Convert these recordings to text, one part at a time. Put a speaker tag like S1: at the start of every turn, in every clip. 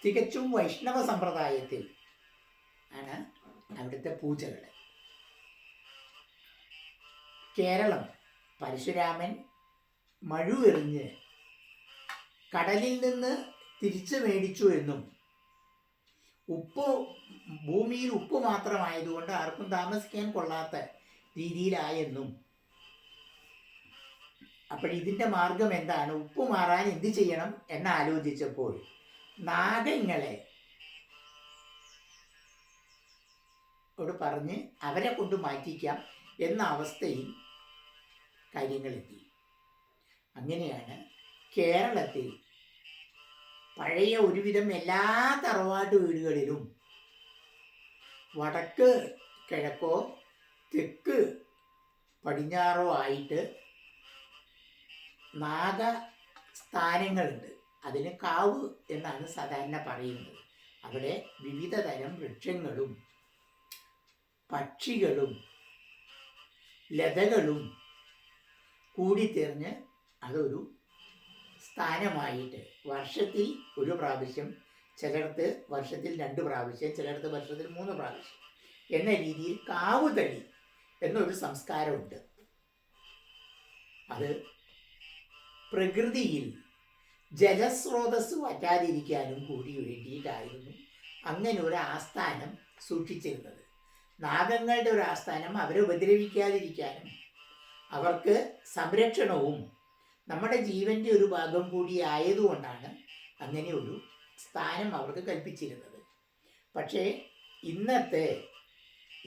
S1: തികച്ചും വൈഷ്ണവ സമ്പ്രദായത്തിൽ ആണ് അവിടുത്തെ പൂജകൾ. കേരളം പരശുരാമൻ മഴുവെറിഞ്ഞ് കടലിൽ നിന്ന് തിരിച്ചു മേടിച്ചു എന്നും ഭൂമിയിൽ ഉപ്പ് മാത്രമായതുകൊണ്ട് ആർക്കും താമസിക്കാൻ കൊള്ളാത്ത രീതിയിലായെന്നും, അപ്പോഴിതിൻ്റെ മാർഗം എന്താണ്, ഉപ്പ് മാറാൻ എന്ത് ചെയ്യണം എന്നാലോചിച്ചപ്പോൾ നാഗങ്ങളെ പറഞ്ഞ് അവരെ കൊണ്ട് മാറ്റിക്കാം എന്ന അവസ്ഥയിൽ കാര്യങ്ങളെത്തി. അങ്ങനെയാണ് കേരളത്തിൽ പഴയ ഒരുവിധം എല്ലാ തറവാട്ട് വീടുകളിലും വടക്ക് കിഴക്കോ തെക്ക് പടിഞ്ഞാറോ ആയിട്ട് നാഗസ്ഥാനങ്ങളുണ്ട്. അതിന് കാവ് എന്നാണ് സാധാരണ പറയുന്നത്. അവിടെ വിവിധ തരം വൃക്ഷങ്ങളും പക്ഷികളും ലതകളും കൂടിത്തേർന്ന് അതൊരു സ്ഥാനമായിട്ട് വർഷത്തിൽ ഒരു പ്രാവശ്യം, ചിലയിടത്ത് വർഷത്തിൽ 2 പ്രാവശ്യം, ചിലയിടത്ത് വർഷത്തിൽ 3 പ്രാവശ്യം എന്ന രീതിയിൽ കാവുതളി എന്നൊരു സംസ്കാരമുണ്ട്. അത് പ്രകൃതിയിൽ ജലസ്രോതസ് വറ്റാതിരിക്കാനും കൂടി വേണ്ടിയിട്ടായിരുന്നു അങ്ങനെ ഒരു ആസ്ഥാനം സൂക്ഷിച്ചിരുന്നത്. നാഗങ്ങളുടെ ഒരു ആസ്ഥാനം അവരെ ഉപദ്രവിക്കാതിരിക്കാനും അവർക്ക് സംരക്ഷണവും നമ്മുടെ ജീവൻ്റെ ഒരു ഭാഗം കൂടി ആയതുകൊണ്ടാണ് അങ്ങനെ ഒരു സ്ഥാനം അവർക്ക് കൽപ്പിച്ചിരുന്നത്. പക്ഷേ ഇന്നത്തെ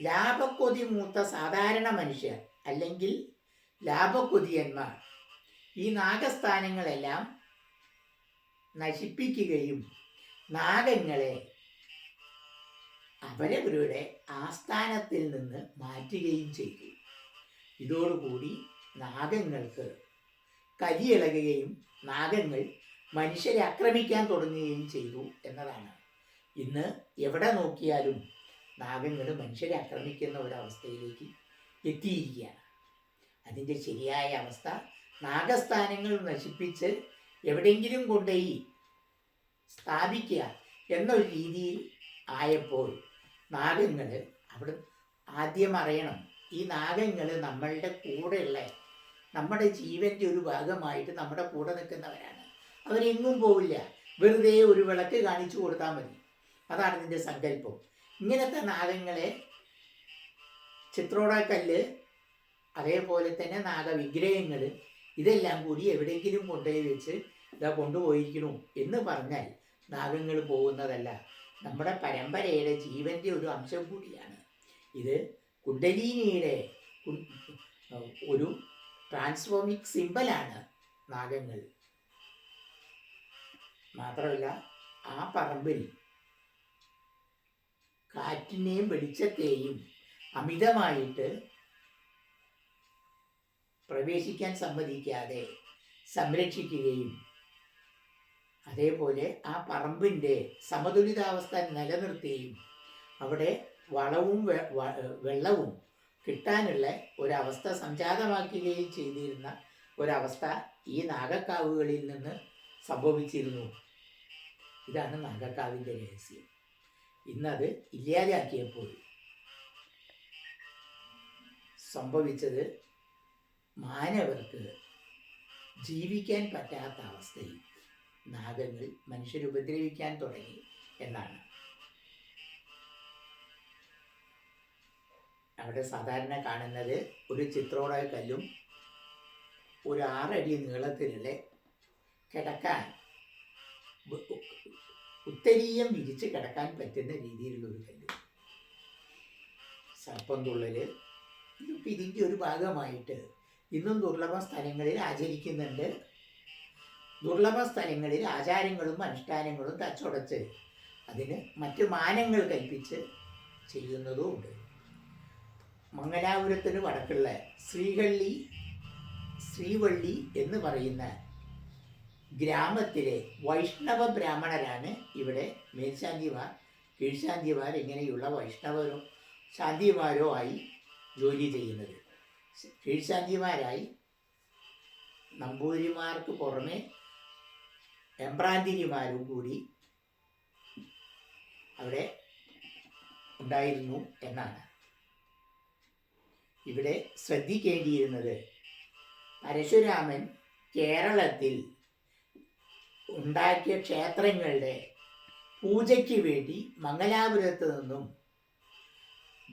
S1: ലാഭക്കൊതി മൂത്ത സാധാരണ മനുഷ്യർ അല്ലെങ്കിൽ ലാഭക്കൊതിയന്മാർ ഈ നാഗസ്ഥാനങ്ങളെല്ലാം നശിപ്പിക്കുകയും നാഗങ്ങളെ അവരവരുടെ ആസ്ഥാനത്തിൽ നിന്ന് മാറ്റുകയും ചെയ്തു. ഇതോടുകൂടി നാഗങ്ങൾക്ക് കരിയിളകുകയും നാഗങ്ങൾ മനുഷ്യരെ ആക്രമിക്കാൻ തുടങ്ങുകയും ചെയ്തു എന്നതാണ്. ഇന്ന് എവിടെ നോക്കിയാലും നാഗങ്ങൾ മനുഷ്യരെ ആക്രമിക്കുന്ന ഒരവസ്ഥയിലേക്ക് എത്തിയിരിക്കുകയാണ്. അതിൻ്റെ ശരിയായ അവസ്ഥ നാഗസ്ഥാനങ്ങൾ നശിപ്പിച്ച് എവിടെയെങ്കിലും കൊണ്ടുപോയി സ്ഥാപിക്കുക എന്നൊരു രീതിയിൽ ആയപ്പോൾ നാഗങ്ങൾ അവിടെ ആദ്യം അറിയണം, ഈ നാഗങ്ങൾ നമ്മളുടെ കൂടെയുള്ള നമ്മുടെ ജീവൻ്റെ ഒരു ഭാഗമായിട്ട് നമ്മുടെ കൂടെ നിൽക്കുന്നവരാണ്. അവരെങ്ങും പോവില്ല. വെറുതെ ഒരു വിളക്ക് കാണിച്ചു കൊടുത്താൽ മതി. അതാണ് ഇതിൻ്റെ സങ്കല്പം. ഇങ്ങനത്തെ നാഗങ്ങളെ ചിത്രോടക്കല്ല്, അതേപോലെ തന്നെ നാഗവിഗ്രഹങ്ങൾ, ഇതെല്ലാം കൂടി എവിടെയെങ്കിലും കൊണ്ടുപോയി വെച്ച് ഇതാ കൊണ്ടുപോയിരിക്കണു എന്ന് പറഞ്ഞാൽ നാഗങ്ങൾ പോകുന്നതല്ല. നമ്മുടെ പരമ്പരയുടെ ജീവൻ്റെ ഒരു അംശം കൂടിയാണ് ഇത്. കുണ്ടലിനിയുടെ ഒരു ട്രാൻസ്ഫോമിക് സിമ്പലാണ് നാഗങ്ങൾ. മാത്രമല്ല ആ പറമ്പിൽ കാറ്റിനെയും വെളിച്ചത്തെയും അമിതമായിട്ട് പ്രവേശിക്കാൻ സമ്മതിക്കാതെ സംരക്ഷിക്കുകയും അതേപോലെ ആ പറമ്പിൻ്റെ സമതുലിതാവസ്ഥ നിലനിർത്തുകയും അവിടെ വളവും വെള്ളവും കിട്ടാനുള്ള ഒരവസ്ഥ സംജാതമാക്കുകയും ചെയ്തിരുന്ന ഒരവസ്ഥ ഈ നാഗക്കാവുകളിൽ നിന്ന് സംഭവിച്ചിരുന്നു. ഇതാണ് നാഗക്കാവിൻ്റെ രഹസ്യം. ഇന്നത് ഇല്ലാതാക്കിയപ്പോൾ സംഭവിച്ചത് മാനവർക്ക് ജീവിക്കാൻ പറ്റാത്ത അവസ്ഥയിൽ നാഗങ്ങൾ മനുഷ്യരെ ഉപദ്രവിക്കാൻ തുടങ്ങി എന്നാണ്. അവിടെ സാധാരണ കാണുന്നത് ഒരു ചിത്രോട കല്ലും ഒരു 6 അടി നീളത്തിലുള്ള കിടക്കാൻ ഉത്തരീയം വിരിച്ച് കിടക്കാൻ പറ്റുന്ന രീതിയിലുള്ള ഒരു കല്ല്. സർപ്പം തുള്ളൽ ഇതിൻ്റെ ഒരു ഭാഗമായിട്ട് ഇന്നും ദുർലഭ സ്ഥലങ്ങളിൽ ആചരിക്കുന്നുണ്ട്. ദുർലഭ സ്ഥലങ്ങളിൽ ആചാരങ്ങളും അനുഷ്ഠാനങ്ങളും തച്ചുടച്ച് അതിന് മറ്റ് മാനങ്ങൾ കൽപ്പിച്ച് ചെയ്യുന്നതുമുണ്ട്. മംഗലാപുരത്തിന് വടക്കുള്ള ശ്രീവള്ളി എന്ന് പറയുന്ന ഗ്രാമത്തിലെ വൈഷ്ണവ ബ്രാഹ്മണരാണ് ഇവിടെ മേൽശാന്തിമാർ, കീഴ്ശാന്തിമാർ ഇങ്ങനെയുള്ള വൈഷ്ണവരോ ശാന്തിമാരോ ആയി ജോലി ചെയ്യുന്നത്. കീഴ്ശാന്തിമാരായി നമ്പൂതിരിമാർക്ക് പുറമെ എംബ്രാന്തിരിമാരും കൂടി അവിടെ ഉണ്ടായിരുന്നു എന്നാണ്. ഇവിടെ ശ്രദ്ധിക്കേണ്ടിയിരുന്നത് പരശുരാമൻ കേരളത്തിൽ ഉണ്ടാക്കിയ ക്ഷേത്രങ്ങളുടെ പൂജയ്ക്ക് വേണ്ടി മംഗലാപുരത്ത് നിന്നും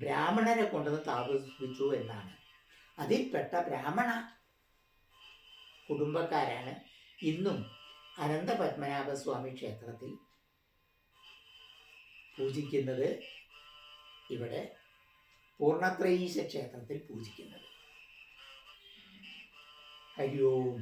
S1: ബ്രാഹ്മണരെ കൊണ്ടുവന്ന് താമസിപ്പിച്ചു എന്നാണ്. അതിൽപ്പെട്ട ബ്രാഹ്മണ കുടുംബക്കാരാണ് ഇന്നും അനന്തപത്മനാഭസ്വാമി ക്ഷേത്രത്തിൽ പൂജിക്കുന്നത്, ഇവിടെ പൂർണ്ണത്രയീശ ക്ഷേത്രത്തിൽ പൂജിക്കുന്നത്. ഹരി ഓം.